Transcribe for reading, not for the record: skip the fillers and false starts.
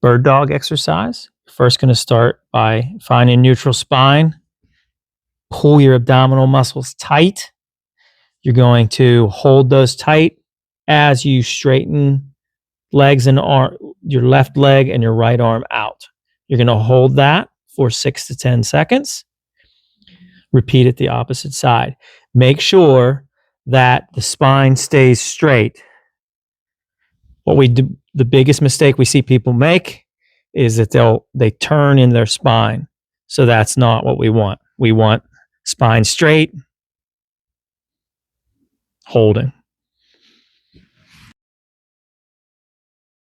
Bird dog exercise. First going to start by finding neutral spine. Pull your abdominal muscles tight. You're going to hold those tight as you straighten legs and your left leg and your right arm out. You're going to hold that for 6 to 10 seconds. Repeat it the opposite side. Make sure that the spine stays straight. What we do, the biggest mistake we see people make is that they turn in their spine. So that's not what we want. We want spine straight, holding.